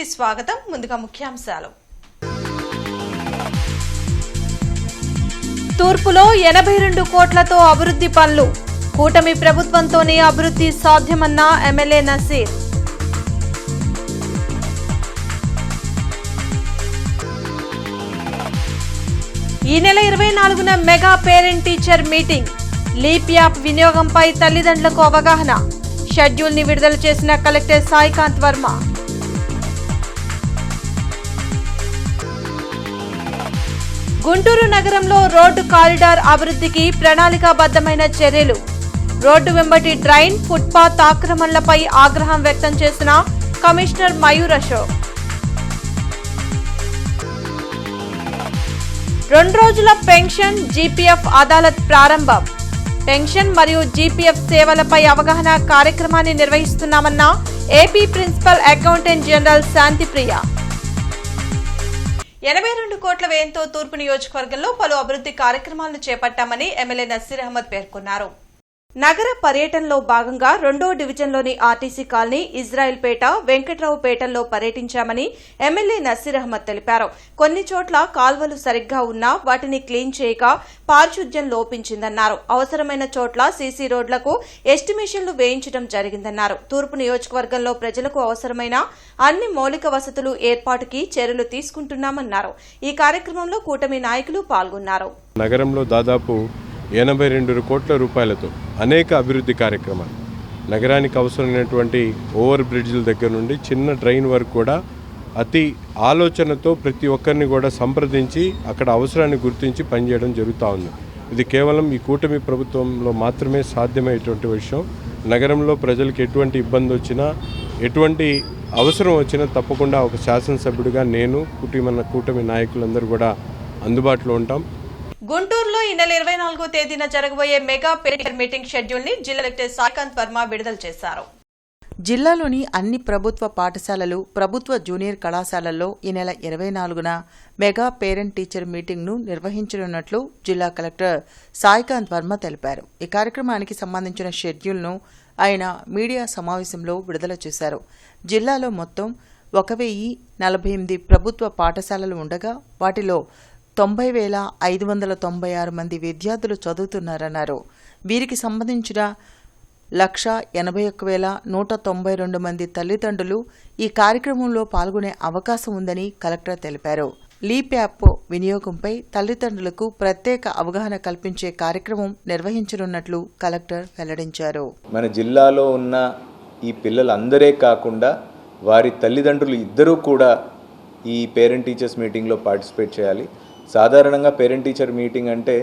కి స్వాగతం. ముందుగా ముఖ్యాంశాలు. తూర్పులో 82 కోట్లతో అభివృద్ధి పనులు. కూటమి ప్రభుత్వంతోనే అభివృద్ధి సాధ్యమన్న ఎమ్మెల్యే నసీర్. ఈ నెల 24న mega parent teacher meeting. Leap app వినియోగంపై తల్లిదండ్రులకు అవగాహన. షెడ్యూల్ ని విడుదల చేసిన కలెక్టర్ సాయికాంత్ వర్మ. గుంటూరు నగరంలో రోడ్డు కారిడార్ అభివృద్ధికి ప్రణాళికాబద్ధమైన చర్యలు. రోడ్డు వెంబటి డ్రైన్, ఫుట్పాత్ ఆక్రమణలపై ఆగ్రహం వ్యక్తం చేసిన కమిషనర్ మయూర్ అశోక్. 2 రోజుల పెన్షన్ జీపీఎఫ్ అదాలత్ ప్రారంభం. పెన్షన్ మరియు జీపీఎఫ్ సేవలపై అవగాహన కార్యక్రమాన్ని నిర్వహిస్తున్నామన్న AP principal accountant general Shantipriya. 82 కోట్ల వ్యయంతో తూర్పు నియోజకవర్గంలో పలు అభివృద్ధి కార్యక్రమాలను చేపట్టామని ఎమ్మెల్యే నసీర్ అహ్మద్ పేర్కొన్నారు. నగర పర్యటనలో భాగంగా 2వ డివిజన్లోని ఆర్టీసీ కాలనీ, ఇజ్రాయిల్పేట, వెంకట్రావుపేటల్లో పర్యటించామని ఎమ్మెల్యే నసీర్ అహ్మద్ తెలిపారు. కొన్ని చోట్ల కాల్వలు సరిగ్గా ఉన్నా వాటిని క్లీన్ చేయక పారిశుధ్యం లోపించిందన్నారు. అవసరమైన చోట్ల సీసీ రోడ్లకు ఎస్టిమేషన్లు వేయించడం జరిగిందన్నారు. తూర్పు నియోజకవర్గంలో ప్రజలకు అవసరమైన అన్ని మౌలిక వసతులు ఏర్పాటుకి చర్యలు తీసుకుంటున్నామన్నారు. ఈ కార్యక్రమంలో కూటమి నాయకులు పాల్గొన్నారు. నగరంలో దాదాపు 82 కోట్ల రూపాయలతో అనేక అభివృద్ధి కార్యక్రమాలు, నగరానికి అవసరమైనటువంటి ఓవర్ బ్రిడ్జ్ల దగ్గర నుండి చిన్న డ్రైన్ వరకు కూడా అతి ఆలోచనతో ప్రతి ఒక్కరిని కూడా సంప్రదించి అక్కడ అవసరాన్ని గుర్తించి పనిచేయడం జరుగుతూ ఉంది. ఇది కేవలం ఈ కూటమి ప్రభుత్వంలో మాత్రమే సాధ్యమయ్యేటువంటి విషయం. నగరంలో ప్రజలకు ఎటువంటి ఇబ్బంది వచ్చినా, ఎటువంటి అవసరం వచ్చినా తప్పకుండా ఒక శాసనసభ్యుడిగా నేను, కూటమి నాయకులందరూ కూడా అందుబాటులో ఉంటాం. గుంటూరులో ఈ నెల 24వ తేదీన జరగబోయే మెగా పేరెంట్ మీటింగ్ షెడ్యూల్ ని జిల్లా కలెక్టర్ సాయికాంత్ వర్మ విడుదల చేశారు. జిల్లాలోని అన్ని ప్రభుత్వ పాఠశాలలు, ప్రభుత్వ జూనియర్ కళాశాలల్లో ఈ నెల 24న మెగా పేరెంట్ టీచర్ మీటింగ్ను నిర్వహించనున్నట్లు జిల్లా కలెక్టర్ సాయికాంత్ వర్మ తెలిపారు. ఈ కార్యక్రమానికి సంబంధించిన షెడ్యూల్ను ఆయన మీడియా సమావేశంలో విడుదల చేశారు. జిల్లాలో మొత్తం 1048 ప్రభుత్వ పాఠశాలలు ఉండగా వాటిలో 90,596 మంది విద్యార్థులు చదువుతున్నారన్నారు. వీరికి సంబంధించిన 181,192 మంది తల్లిదండ్రులు ఈ కార్యక్రమంలో పాల్గొనే అవకాశం ఉందని కలెక్టర్ తెలిపారు. లీప్ యాప్ వినియోగంపై తల్లిదండ్రులకు ప్రత్యేక అవగాహన కల్పించే కార్యక్రమం నిర్వహించనున్నట్లు కలెక్టర్ వెల్లడించారు. మన జిల్లాలో ఉన్న ఈ పిల్లలందరే కాకుండా వారి తల్లిదండ్రులు ఇద్దరూ కూడా ఈ పేరెంట్ టీచర్స్ మీటింగ్లో పార్టిసిపేట్ చేయాలి. సాధారణంగా పేరెంట్ టీచర్ మీటింగ్ అంటే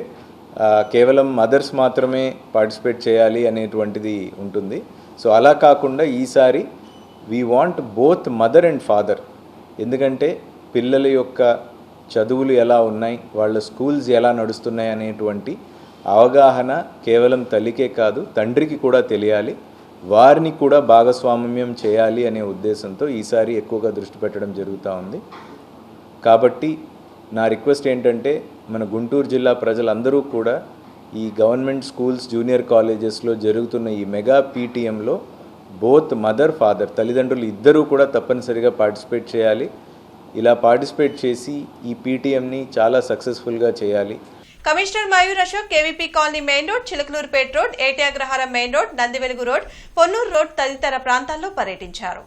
కేవలం మదర్స్ మాత్రమే పార్టిసిపేట్ చేయాలి అనేటువంటిది ఉంటుంది. సో అలా కాకుండా ఈసారి we want both mother and father. ఎందుకంటే పిల్లల యొక్క చదువులు ఎలా ఉన్నాయి, వాళ్ళ స్కూల్స్ ఎలా నడుస్తున్నాయి అనేటువంటి అవగాహన కేవలం తల్లికే కాదు తండ్రికి కూడా తెలియాలి. వారిని కూడా భాగస్వామ్యం చేయాలి అనే ఉద్దేశంతో ఈసారి ఎక్కువగా దృష్టి పెట్టడం జరుగుతూ ఉంది. కాబట్టి నా రిక్వెస్ట్ ఏంటంటే మన గుంటూరు జిల్లా ప్రజలందరూ కూడా ఈ గవర్నమెంట్ స్కూల్స్, జూనియర్ కాలేజెస్లో జరుగుతున్న ఈ మెగా పీటీఎంలో బోత్ మదర్, ఫాదర్ తల్లిదండ్రులు ఇద్దరూ కూడా తప్పనిసరిగా పార్టిసిపేట్ చేయాలి. ఇలా పార్టిసిపేట్ చేసి ఈ పీటీఎంని చాలా సక్సెస్ఫుల్గా చేయాలి. Commissioner Mayur Ashok KVP colony main road, Chilakaluripet road, AT Agraharam main road, Nandivelugu road, Ponnur road తదితర ప్రాంతాల్లో పర్యటించారు.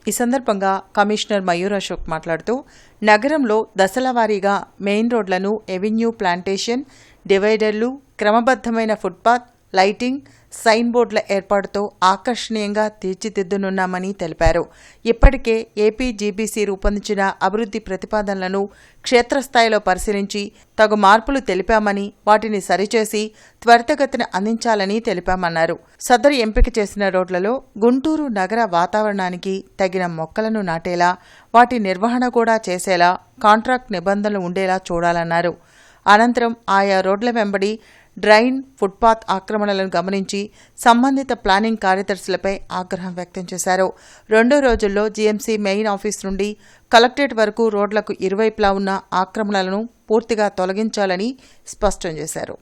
ఈ సందర్భంగా కమిషనర్ మయూర్ అశోక్ మాట్లాడుతూ నగరంలో దశలవారీగా మెయిన్ రోడ్లను ఎవెన్యూ ప్లాంటేషన్, డివైడర్లు, క్రమబద్దమైన ఫుట్పాత్, లైటింగ్, సైన్ బోర్డుల ఏర్పాటుతో ఆకర్షణీయంగా తీర్చిదిద్దనున్నామని తెలిపారు. ఇప్పటికే ఏపీ జీబీసీ రూపొందించిన అభివృద్ధి ప్రతిపాదనలను క్షేత్రస్థాయిలో పరిశీలించి తగు మార్పులు తెలిపామని, వాటిని సరిచేసి త్వరితగతిన అందించాలని తెలిపామన్నారు. సదరు ఎంపిక చేసిన రోడ్లలో గుంటూరు నగర వాతావరణానికి తగిన మొక్కలను నాటేలా, వాటి నిర్వహణ కూడా చేసేలా కాంట్రాక్ట్ నిబంధనలు ఉండేలా చూడాలన్నారు. అనంతరం ఆయా రోడ్ల వెంబడి డ్రైన్, ఫుట్పాత్ ఆక్రమణలను గమనించి సంబంధిత ప్లానింగ్ కార్యదర్శులపై ఆగ్రహం వ్యక్తం చేశారు. 2 రోజుల్లో జీఎంసీ మెయిన్ ఆఫీస్ నుండి కలెక్టరేట్ వరకు రోడ్లకు ఇరువైపులా ఉన్న ఆక్రమణలను పూర్తిగా తొలగించాలని స్పష్టం చేశారు.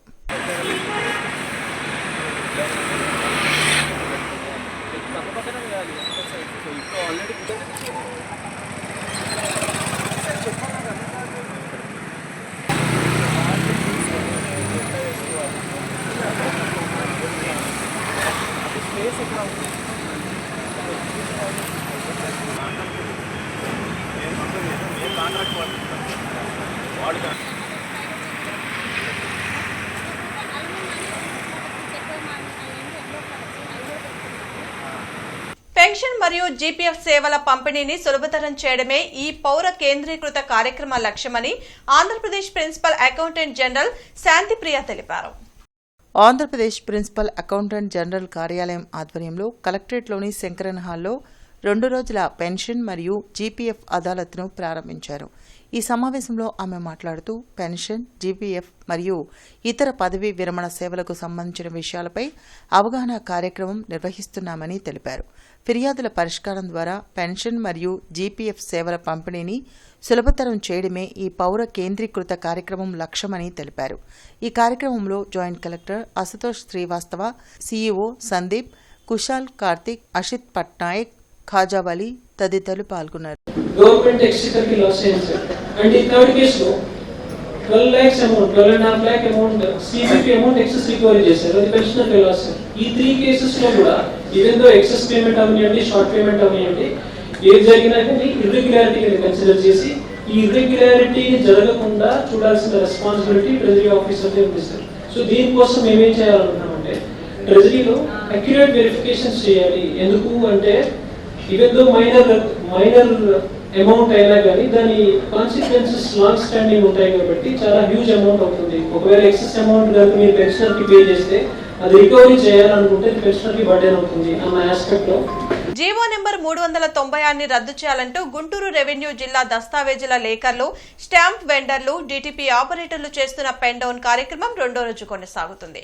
పెన్షన్ మరియు జీపీఎఫ్ సేవల పంపిణీని సులభతరం చేయడమే ఈ పౌర కేంద్రీకృత కార్యక్రమ లక్ష్యమని Andhra Pradesh principal accountant general Shantipriya తెలిపారు. ఆంధ్రప్రదేశ్ ప్రిన్సిపల్ అకౌంటెంట్ జనరల్ కార్యాలయం ఆధ్వర్యంలో కలెక్టరేట్లోని శంకరన్ హాల్లో 2 రోజుల పెన్షన్ మరియు జీపీఎఫ్ అదాలత్ను ప్రారంభించారు. ఈ సమావేశంలో ఆమె మాట్లాడుతూ పెన్షన్, జీపీఎఫ్ మరియు ఇతర పదవీ విరమణ సేవలకు సంబంధించిన విషయాలపై అవగాహన కార్యక్రమం నిర్వహిస్తున్నామని తెలిపారు. ఫిర్యాదుల పరిష్కారం ద్వారా పెన్షన్ మరియు జీపీఎఫ్ సేవల పంపిణీని సులభతరం చేయడమే ఈ పౌర కేంద్రీకృత కార్యక్రమం లక్ష్యమని తెలిపారు. ఈ కార్యక్రమంలో joint collector Ashutosh Srivastava, CEO Sandeep, Kushal Karthik, Ashit Patnaik, Khajavali తదితరులు పాల్గొన్నారు. గవర్నమెంట్ ఎక్స్చెకర్ కి లాస్ అయింది సార్. అండ్ ఈ థర్డ్ కేసులో 12 lakhs amount, 12.5 lakh amount CBP amount excess recovery చేశారు. అది పెన్షనర్ కి లాస్ సార్. ఈ 3 కేసెస్ లో కూడా ఈవెన్ దో ఎక్సెస్ పేమెంట్ అవనియండి, షార్ట్ పేమెంట్ అవనియండి, ఏది జరిగినా కానీ ఇర్రెగ్యులారిటీని కన్సిడర్ చేసి ఈ ఇర్రెగ్యులారిటీ జరగకుండా చూడాల్సిన రెస్పాన్సిబిలిటీ ట్రెజరీ ఆఫీసర్దే ఉంది సార్. సో దీనికోసం మేమేం చేయాలనుకున్నామంటే ట్రెజరీలో అక్యురేట్ వెరిఫికేషన్స్ చేయాలి. ఎందుకు అంటే ఈవెన్ దో మైనర్ అమౌంట్ అయినా కానీ దాని కాన్సిక్వెన్సెస్ లాంగ్ స్టాండింగ్ ఉంటాయి కాబట్టి చాలా హ్యూజ్ అమౌంట్ అవుతుంది. ఒకవేళ ఎక్సెస్ అమౌంట్ కనుక మీరు పెన్షనర్ కి పే చేస్తే అది రికవరీ చేయాలనుకుంటే పెన్షనర్ కి బర్డెన్ అవుతుంది అన్న ఆస్పెక్ట్ లో జీవో నెంబర్ 396ని రద్దు చేయాలంటూ గుంటూరు రెవెన్యూ జిల్లా దస్తావేజుల లేఖర్లు, స్టాంప్ వెండర్లు, డీటీపీ ఆపరేటర్లు చేస్తున్న పెన్ డౌన్ కార్యక్రమం 2వ రోజు కొనసాగుతుంది.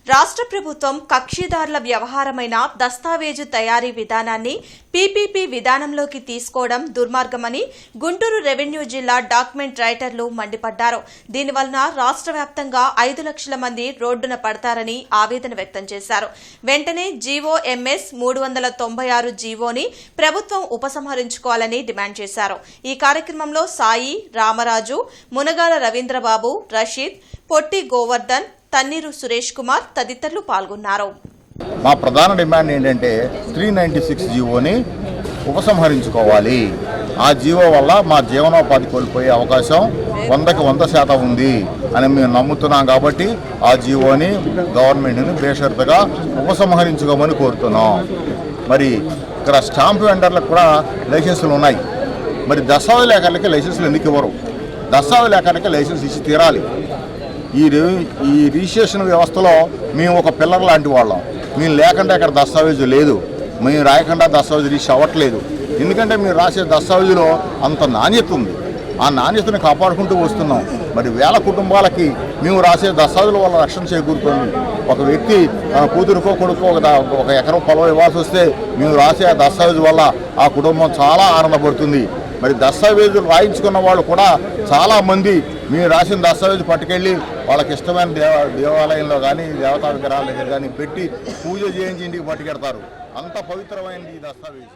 రాష్ట్ర ప్రభుత్వం కక్షిదారుల వ్యవహారమైన దస్తావేజు తయారీ విధానాన్ని పీపీపీ విధానంలోకి తీసుకోవడం దుర్మార్గమని గుంటూరు రెవెన్యూ జిల్లా డాక్యుమెంట్ రైటర్లు మండిపడ్డారు. దీనివలన రాష్ట్ర వ్యాప్తంగా 5 లక్షల మంది రోడ్డున పడతారని ఆవేదన వ్యక్తం చేశారు. వెంటనే జీవో ఎంఎస్ 396 జీవోని ప్రభుత్వం ఉపసంహరించుకోవాలని డిమాండ్ చేశారు. ఈ కార్యక్రమంలో సాయి, రామరాజు, మునగాల రవీంద్రబాబు, రషీద్, పొట్టి గోవర్ధన్, తన్నీరు సురేష్ కుమార్ తదితరులు పాల్గొన్నారు. మా ప్రధాన డిమాండ్ ఏంటంటే 396 జీవోని ఉపసంహరించుకోవాలి. ఆ జీవో వల్ల మా జీవనోపాధి కోల్పోయే అవకాశం 100కి 100% ఉంది అని మేము నమ్ముతున్నాం. కాబట్టి ఆ జీవోని గవర్నమెంట్ని బేషరతుగా ఉపసంహరించుకోమని కోరుతున్నాం. మరి ఇక్కడ స్టాంప్ వెండర్లకు కూడా లైసెన్సులు ఉన్నాయి. మరి దస్తావేజ్ లేఖర్లకి లైసెన్సులు ఎందుకు ఇవ్వరు? దస్తావేజ్ లేఖర్లకి లైసెన్స్ ఇచ్చి తీరాలి. ఈ రిజిస్ట్రేషన్ వ్యవస్థలో మేము ఒక పిల్లర్ లాంటి వాళ్ళం. మేము లేకుండా అక్కడ దస్తావేజు లేదు, మేము రాయకుండా దస్తావేజు రిజిస్టర్ అవ్వట్లేదు. ఎందుకంటే మీరు రాసే దస్తావేజులో అంత నాణ్యత ఉంది. ఆ నాణ్యతను కాపాడుకుంటూ వస్తున్నాం. మరి వేల కుటుంబాలకి మేము రాసే దస్తావేజుల వల్ల రక్షణ చేకూరుతుంది. ఒక వ్యక్తి కూతురుకో కొడుకో ఒక ఎకరం పొలం ఇవ్వాల్సి వస్తే మేము రాసే ఆ దస్తావేజు వల్ల ఆ కుటుంబం చాలా ఆనందపడుతుంది. మరి దస్తావేజులు రాయించుకున్న వాళ్ళు కూడా చాలామంది మీరు రాసిన దస్తావేజు పట్టుకెళ్ళి వాళ్ళకి ఇష్టమైన దేవాలయంలో కానీ దేవతా విగ్రహాల దగ్గర కానీ పెట్టి పూజ చేయించి ఇంటికి పట్టుకెడతారు. అంత పవిత్రమైనది ఈ దస్తావేజు.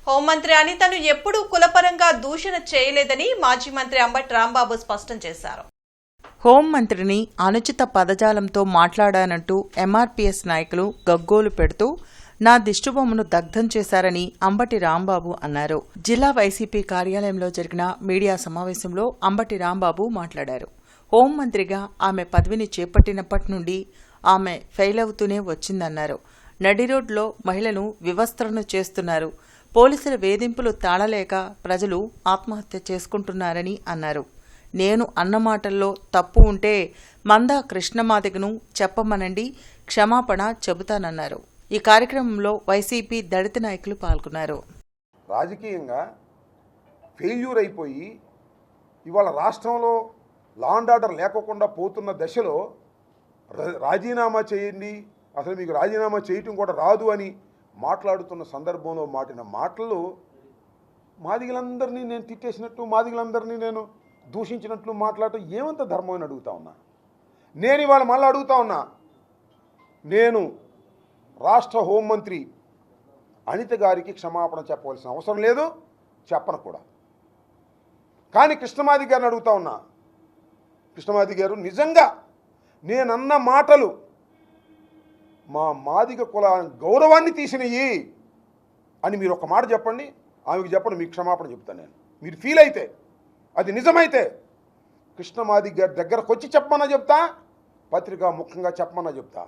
హోంమంత్రి అనితను ఎప్పుడూ కులపరంగా దూషణ చేయలేదని మాజీ మంత్రి అంబటి రాంబాబు స్పష్టం చేశారు. హోంమంత్రిని అనుచిత పదజాలంతో మాట్లాడానంటూ ఎంఆర్పీఎస్ నాయకులు గగ్గోలు పెడుతూ నా దిష్టిబొమ్మను దగ్ధం చేశారని అంబటి రాంబాబు అన్నారు. జిల్లా వైసీపీ కార్యాలయంలో జరిగిన మీడియా సమావేశంలో అంబటి రాంబాబు మాట్లాడారు. హోంమంత్రిగా ఆమె పదవిని చేపట్టినప్పటి నుండి ఆమె ఫెయిల్ అవుతూనే వచ్చిందన్నారు. నడిరోడ్లో మహిళను వివస్త్రను చేస్తున్నారు. పోలీసుల వేధింపులు తాళలేక ప్రజలు ఆత్మహత్య చేసుకుంటున్నారని అన్నారు. నేను అన్న మాటల్లో తప్పు ఉంటే మందా కృష్ణమాదిగను చెప్పమనండి, క్షమాపణ చెబుతానన్నారు. ఈ కార్యక్రమంలో వైసీపీ దళిత నాయకులు పాల్గొన్నారు. రాజకీయంగా ఫెయిల్యూర్ అయిపోయి ఇవాళ రాష్ట్రంలో లా అండ్ ఆర్డర్ లేకోకుండా పోతున్న దశలో రాజీనామా చేయండి, అసలు మీకు రాజీనామా చేయటం కూడా రాదు అని మాట్లాడుతున్న సందర్భంలో మాటిన మాటలు మాదిగలందరినీ నేను తిట్టేసినట్టు, మాదిగలందరినీ నేను దూషించినట్లు మాట్లాడటం ఏమంత ధర్మం అని అడుగుతా ఉన్నా. నేను ఇవాళ మళ్ళీ అడుగుతా ఉన్నా, నేను రాష్ట్ర హోంమంత్రి అనిత గారికి క్షమాపణ చెప్పవలసిన అవసరం లేదు, చెప్పను కూడా. కానీ కృష్ణమాది గారిని అడుగుతా ఉన్నా, కృష్ణమాది గారు నిజంగా నేనన్న మాటలు మా మాదిగ కుల గౌరవాన్ని తీసినయి అని మీరు ఒక మాట చెప్పండి, ఆమెకు చెప్పండి, మీకు క్షమాపణ చెప్తాను నేను. మీరు ఫీల్ అయితే, అది నిజమైతే కృష్ణమాది గారి దగ్గరకు వచ్చి చెప్పమన్నా చెప్తా, పత్రికా ముఖంగా చెప్పమన్నా చెప్తా.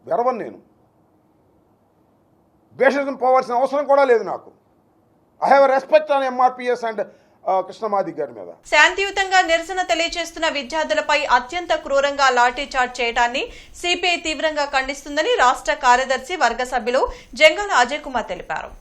వెరవను నేను, భేషజం పోవాల్సిన అవసరం కూడా లేదు నాకు. I have respect on MRPS and Krishnamadiga గారి మీద. శాంతియుతంగా నిరసన తెలియజేస్తున్న విద్యార్థులపై అత్యంత క్రూరంగా లాఠీ చార్జ్ చేయడాన్ని సిపిఐ తీవ్రంగా ఖండిస్తుందని రాష్ట్ర కార్యదర్శి వర్గ సభ్యులు జంగాల అజయ్ కుమార్ తెలిపారు.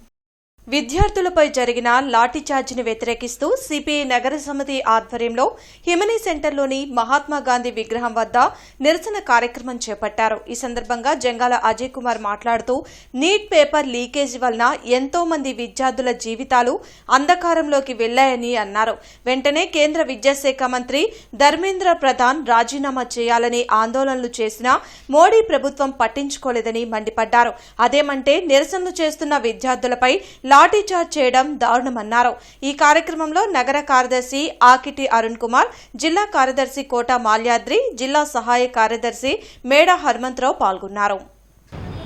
విద్యార్థులపై జరిగిన లాఠీచార్జిని వ్యతిరేకిస్తూ సిపిఐ నగర సమితి ఆధ్వర్యంలో హిమనీ సెంటర్లోని మహాత్మాగాంధీ విగ్రహం వద్ద నిరసన కార్యక్రమం చేపట్టారు. ఈ సందర్భంగా జంగాల అజయ్ కుమార్ మాట్లాడుతూ నీట్ పేపర్ లీకేజీ వలన ఎంతో మంది విద్యార్థుల జీవితాలు అంధకారంలోకి వెళ్లాయని అన్నారు. వెంటనే కేంద్ర విద్యాశాఖ మంత్రి ధర్మేంద్ర ప్రధాన్ రాజీనామా చేయాలని ఆందోళనలు చేసినా మోడీ ప్రభుత్వం పట్టించుకోలేదని మండిపడ్డారు. అదేమంటే నిరసనలు చేస్తున్న విద్యార్థులపై లాఠీచార్జ్ చేయడం దారుణమన్నారు. ఈ కార్యక్రమంలో నగర కార్యదర్శి ఆకిటి అరుణ్ కుమార్, జిల్లా కార్యదర్శి కోట మాల్యాద్రి, జిల్లా సహాయ కార్యదర్శి మేడా హనుమంతరావు పాల్గొన్నారు.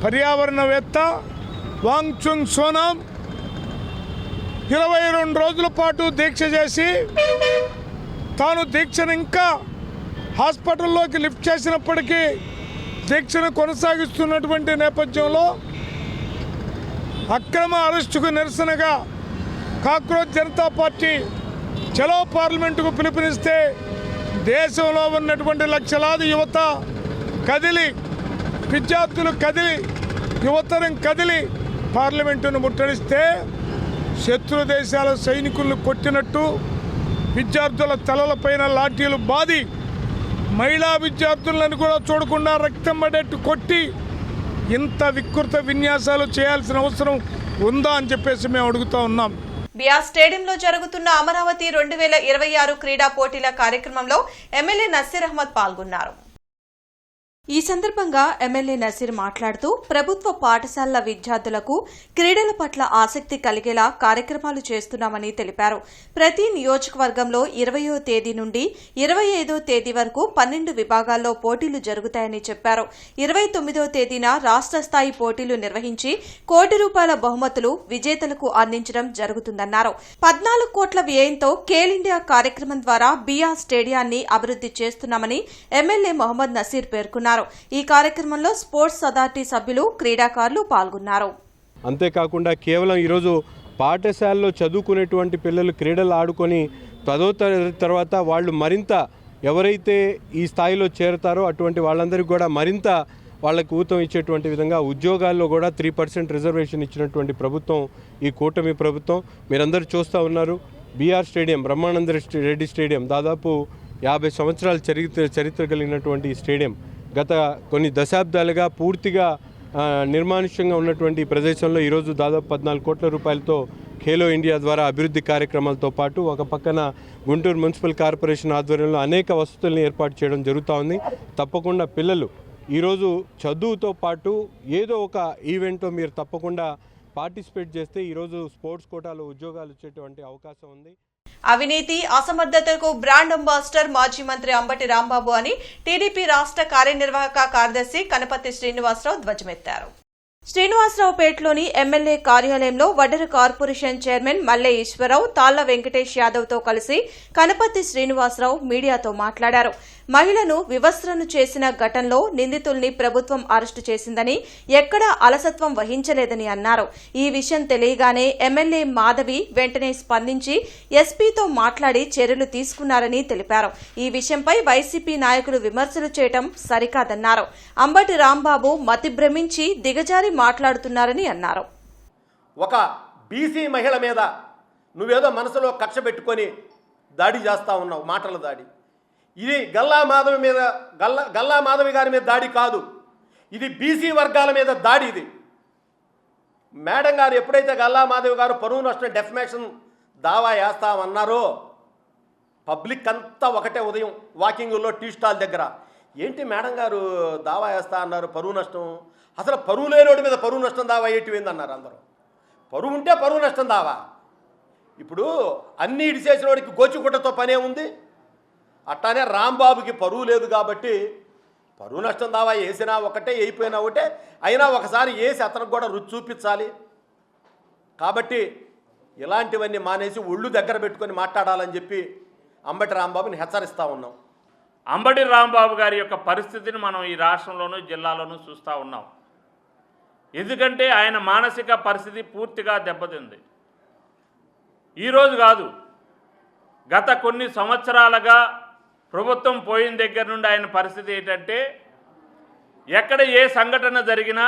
పర్యావరణవేత్త వాంగ్చుంగ్ సోనాం 22 రోజుల పాటు దీక్ష చేసి తాను దీక్షను ఇంకా హాస్పిటల్లోకి లిఫ్ట్ చేసినప్పటికీ దీక్షను కొనసాగిస్తున్నటువంటి నేపథ్యంలో అక్రమ అరెస్టుకు నిరసనగా కాక్రోచ్ జనతా పార్టీ చలో పార్లమెంటుకు పిలుపునిస్తే దేశంలో ఉన్నటువంటి లక్షలాది యువత కదిలి, విద్యార్థులు కదిలి, యువతరం కదిలి పార్లమెంటును ముట్టడిస్తే శత్రు దేశాల సైనికులను కొట్టినట్టు విద్యార్థుల తలలపైన లాఠీలు బాది మహిళా విద్యార్థులను కూడా చూడకుండా రక్తం పడేట్టు కొట్టి ఇంత వికృత విన్యాసాలు చేయాల్సిన అవసరం ఉందా అని చెప్పేసి మేము అడుగుతా ఉన్నాం. బిఆర్ స్టేడియంలో జరుగుతున్న అమరావతి 2026 క్రీడా పోటీల కార్యక్రమంలో ఎమ్మెల్యే నసీర్ అహ్మద్ పాల్గొన్నారు. ఈ సందర్భంగా ఎమ్మెల్యే నసీర్ మాట్లాడుతూ ప్రభుత్వ పాఠశాలల విద్యార్థులకు క్రీడల పట్ల ఆసక్తి కలిగేలా కార్యక్రమాలు చేస్తున్నామని తెలిపారు. ప్రతి నియోజకవర్గంలో 20వ తేదీ నుండి 25వ తేదీ వరకు 12 విభాగాల్లో పోటీలు జరుగుతాయని చెప్పారు. 29వ తేదీన రాష్ట్ర స్థాయి పోటీలు నిర్వహించి ₹1 కోటి బహుమతులు విజేతలకు అందించడం జరుగుతుందన్నారు. 14 కోట్ల వ్యయంతో ఖేల్ ఇండియా కార్యక్రమం ద్వారా బిఆర్ స్టేడియాన్ని అభివృద్ది చేస్తున్నామని ఎమ్మెల్యే మొహమ్మద్ నసీర్ పేర్కొన్నారు. ఈ కార్యక్రమంలో స్పోర్ట్స్ అథారిటీ సభ్యులు, క్రీడాకారులు పాల్గొన్నారు. అంతేకాకుండా కేవలం ఈరోజు పాఠశాలలో చదువుకునేటువంటి పిల్లలు క్రీడలు ఆడుకొని 10వ తరగతి తర్వాత వాళ్ళు మరింత ఎవరైతే ఈ స్థాయిలో చేరతారో అటువంటి వాళ్ళందరికీ కూడా మరింత వాళ్ళకు ఊతం ఇచ్చేటువంటి విధంగా ఉద్యోగాల్లో కూడా 3% రిజర్వేషన్ ఇచ్చినటువంటి ప్రభుత్వం ఈ కూటమి ప్రభుత్వం. మీరందరూ చూస్తూ ఉన్నారు. BR stadium, Brahmananda Reddy stadium దాదాపు 50 సంవత్సరాల చరిత్ర కలిగినటువంటి ఈ స్టేడియం గత కొన్ని దశాబ్దాలుగా పూర్తిగా నిర్మానుష్యంగా ఉన్నటువంటి ప్రదేశంలో ఈరోజు దాదాపు 14 కోట్ల రూపాయలతో ఖేలో ఇండియా ద్వారా అభివృద్ధి కార్యక్రమాలతో పాటు ఒక పక్కన గుంటూరు మున్సిపల్ కార్పొరేషన్ ఆధ్వర్యంలో అనేక వసతులను ఏర్పాటు చేయడం జరుగుతూ ఉంది. తప్పకుండా పిల్లలు ఈరోజు చదువుతో పాటు ఏదో ఒక ఈవెంట్లో మీరు తప్పకుండా పార్టిసిపేట్ చేస్తే ఈరోజు స్పోర్ట్స్ కోటాలో ఉద్యోగాలు వచ్చేటువంటి అవకాశం ఉంది. అవినీతి, అసమర్థతకు బ్రాండ్ అంబాసిడర్ మాజీ మంత్రి అంబటి రాంబాబు అని టీడీపీ రాష్ట్ర కార్యనిర్వాహక కార్యదర్శి కనపర్తి శ్రీనివాసరావు ధ్వజమెత్తారు. శ్రీనివాసరావుపేటలోని ఎమ్మెల్యే కార్యాలయంలో వడ్డెర కార్పొరేషన్ చైర్మన్ మల్లె ఈశ్వరరావు, తాళ్ల వెంకటేష్ యాదవ్తో కలిసి కనపర్తి శ్రీనివాసరావు మీడియాతో మాట్లాడారు. మహిళను వివస్త్రను చేసిన ఘటనలో నిందితుల్ని ప్రభుత్వం అరెస్టు చేసిందని, ఎక్కడా అలసత్వం వహించలేదని అన్నారు. ఈ విషయం తెలియగానే ఎమ్మెల్యే మాధవి వెంటనే స్పందించి ఎస్పీతో మాట్లాడి చర్యలు తీసుకున్నారని తెలిపారు. ఈ విషయంపై వైసీపీ నాయకులు విమర్శలు చేయడం సరికాదన్నారు. అంబటి రాంబాబు మతి భ్రమించి దిగజారి మాట్లాడుతున్నారని అన్నారు. ఒక బీసీ మహిళ మీద నువ్వేదో మనసులో కక్ష పెట్టుకొని దాడి చేస్తా ఉన్నావు, మాటల దాడి. ఇది గల్లా మాధవి గారి మీద దాడి కాదు, ఇది బీసీ వర్గాల మీద దాడి. ఇది మేడం గారు ఎప్పుడైతే గల్లా మాధవి గారు పరువు నష్టం డెఫమేషన్ దావా వేస్తామన్నారో పబ్లిక్ అంతా ఒకటే ఉదయం వాకింగ్లో టీ స్టాల్ దగ్గర ఏంటి మేడం గారు దావా వేస్తా అన్నారు పరువు నష్టం, అసలు పరువు లేనోడి మీద పరువు నష్టం దావా ఏంటివేంది అన్నారు అందరూ. పరువు ఉంటే పరువు నష్టం దావా. ఇప్పుడు అన్నీ ఇడిచేసినోడికి గోచిగుట్టతో పనే ఉంది. అట్లానే రాంబాబుకి పరువు లేదు కాబట్టి పరువు నష్టం దావా వేసినా ఒకటే, అయిపోయినా ఒకటే. అయినా ఒకసారి వేసి అతనికి కూడా రుచి చూపించాలి. కాబట్టి ఇలాంటివన్నీ మానేసి ఒళ్ళు దగ్గర పెట్టుకొని మాట్లాడాలని చెప్పి అంబటి రాంబాబుని హెచ్చరిస్తూ ఉన్నాం. అంబటి రాంబాబు గారి యొక్క పరిస్థితిని మనం ఈ రాష్ట్రంలోనూ జిల్లాలోనూ చూస్తూ ఉన్నాం. ఎందుకంటే ఆయన మానసిక పరిస్థితి పూర్తిగా దెబ్బతింది. ఈరోజు కాదు, గత కొన్ని సంవత్సరాలుగా ప్రభుత్వం పోయిన దగ్గర నుండి ఆయన పరిస్థితి ఏంటంటే ఎక్కడ ఏ సంఘటన జరిగినా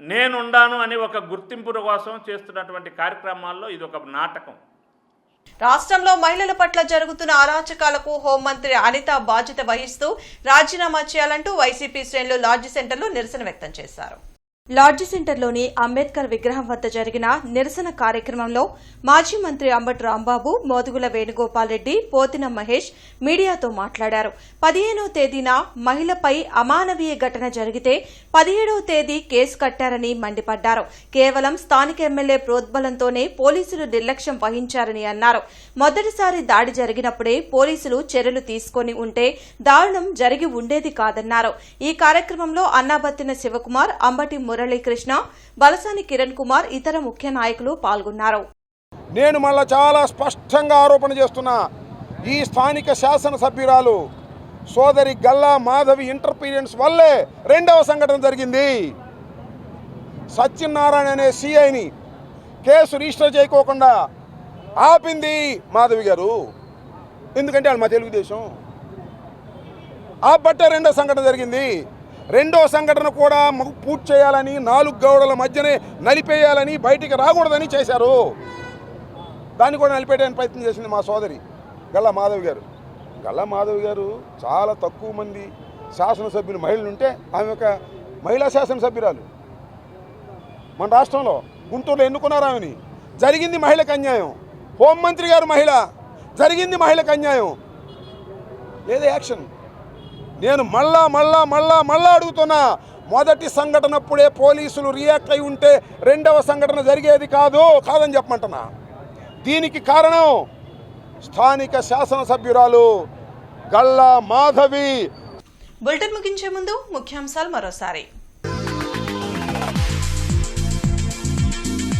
నేనుండాను అని ఒక గుర్తింపు కోసం చేస్తున్నటువంటి కార్యక్రమాల్లో ఇది ఒక నాటకం. రాష్ట్రంలో మహిళల పట్ల జరుగుతున్న అరాచకాలకు హోంమంత్రి అనిత బాధ్యత వహిస్తూ రాజీనామా చేయాలంటూ వైసీపీ శ్రేణులు లాడ్జి సెంటర్లో నిరసన వ్యక్తం చేశారు. లాడ్జి సెంటర్లోని అంబేద్కర్ విగ్రహం వద్ద జరిగిన నిరసన కార్యక్రమంలో మాజీ మంత్రి అంబటి రాంబాబు, మోదుగుల వేణుగోపాల్ రెడ్డి, పోతిన మహేష్ మీడియాతో మాట్లాడారు. 15వ తేదీన మహిళపై అమానవీయ ఘటన జరిగితే 17వ తేదీ కేసు కట్టారని మండిపడ్డారు. కేవలం స్థానిక ఎమ్మెల్యే ప్రోద్బలంతోనే పోలీసులు నిర్లక్ష్యం వహించారని అన్నారు. మొదటిసారి దాడి జరిగినప్పుడే పోలీసులు చర్యలు తీసుకుని ఉంటే దారుణం జరిగి ఉండేది కాదన్నారు. ఈ కార్యక్రమంలో అన్నాబత్తిన శివకుమార్, అంబటి మురళీకృష్ణ, బలసాని కిరణ్ కుమార్, ఇతర ముఖ్య నాయకులు పాల్గొన్నారు. నేను మళ్ళా చాలా స్పష్టంగా ఆరోపణ చేస్తున్నా, ఈ స్థానిక శాసనసభ్యురాలు సోదరి గల్లా మాధవి ఇంటర్ఫీరెన్స్ వల్లే రెండవ సంఘటన జరిగింది. సత్యనారాయణ అనే సిఐని కేసు రిజిస్టర్ చేయకోకుండా ఆపింది మాధవి గారు. ఎందుకంటే వాళ్ళు మా తెలుగుదేశం. ఆపట్టే రెండవ సంఘటన జరిగింది. రెండో సంఘటన కూడా పూర్తి చేయాలని, 4 గోడల మధ్యనే నలిపేయాలని, బయటికి రాకూడదని చేశారు. దాన్ని కూడా నలిపేయడానికి ప్రయత్నం చేసింది మా సోదరి గల్లా మాధవి గారు. గల్లా మాధవి గారు చాలా తక్కువ మంది శాసనసభ్యులు మహిళలు ఉంటే ఆమె ఒక మహిళా శాసనసభ్యురాలు. మన రాష్ట్రంలో గుంటూరులో ఎన్నుకున్నారు ఆమెని. జరిగింది మహిళకు అన్యాయం. హోంమంత్రి గారు మహిళ, జరిగింది మహిళకు అన్యాయం. ఏదో యాక్షన్. నేను మళ్ళా అడుగుతున్నా, మొదటి సంఘటనప్పుడే పోలీసులు రియాక్ట్ అయి ఉంటే రెండవ సంఘటన జరిగేది కాదని చెప్పమంటున్నా. దీనికి కారణం స్థానిక శాసనసభ్యురాలు గల్లా మాధవి. బులెటిన్ ముగించే ముందు ముఖ్యాంశాలు మరోసారి.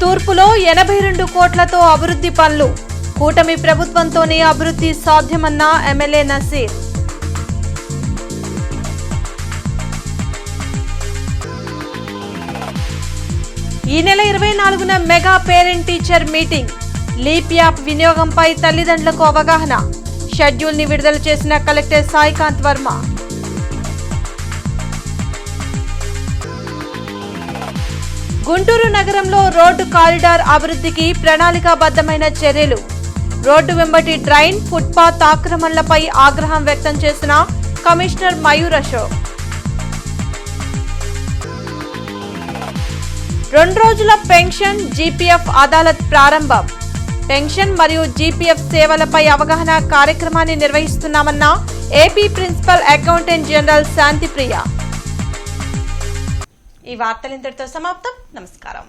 తూర్పులో 82 కోట్లతో అభివృద్ధి పనులు, కూటమి ప్రభుత్వంతోనే అభివృద్ధి సాధ్యమన్న ఎమ్మెల్యే నసీర్. ఈ నెల 24న mega parent teacher meeting, leap app వినియోగంపై తల్లిదండ్రులకు అవగాహన. షెడ్యూల్ ని విడుదల చేసిన కలెక్టర్ సాయికాంత్ వర్మ. గుంటూరు నగరంలో రోడ్డు కారిడార్ అభివృద్ధికి ప్రణాళికాబద్ధమైన చర్యలు. రోడ్డు వెంబటి డ్రైన్, ఫుట్పాత్ ఆక్రమణలపై ఆగ్రహం వ్యక్తం చేసిన కమిషనర్ మయూర్ అశోక్. 2 రోజుల పెన్షన్ జీపీఎఫ్ అదాలత్ ప్రారంభం. పెన్షన్ మరియు జీపీఎఫ్ సేవలపై అవగాహన కార్యక్రమాన్ని నిర్వహిస్తున్నామన్న AP principal accountant general Shantipriya. ఈ వార్తలు ఇంతటితో సమాప్తం. నమస్కారం.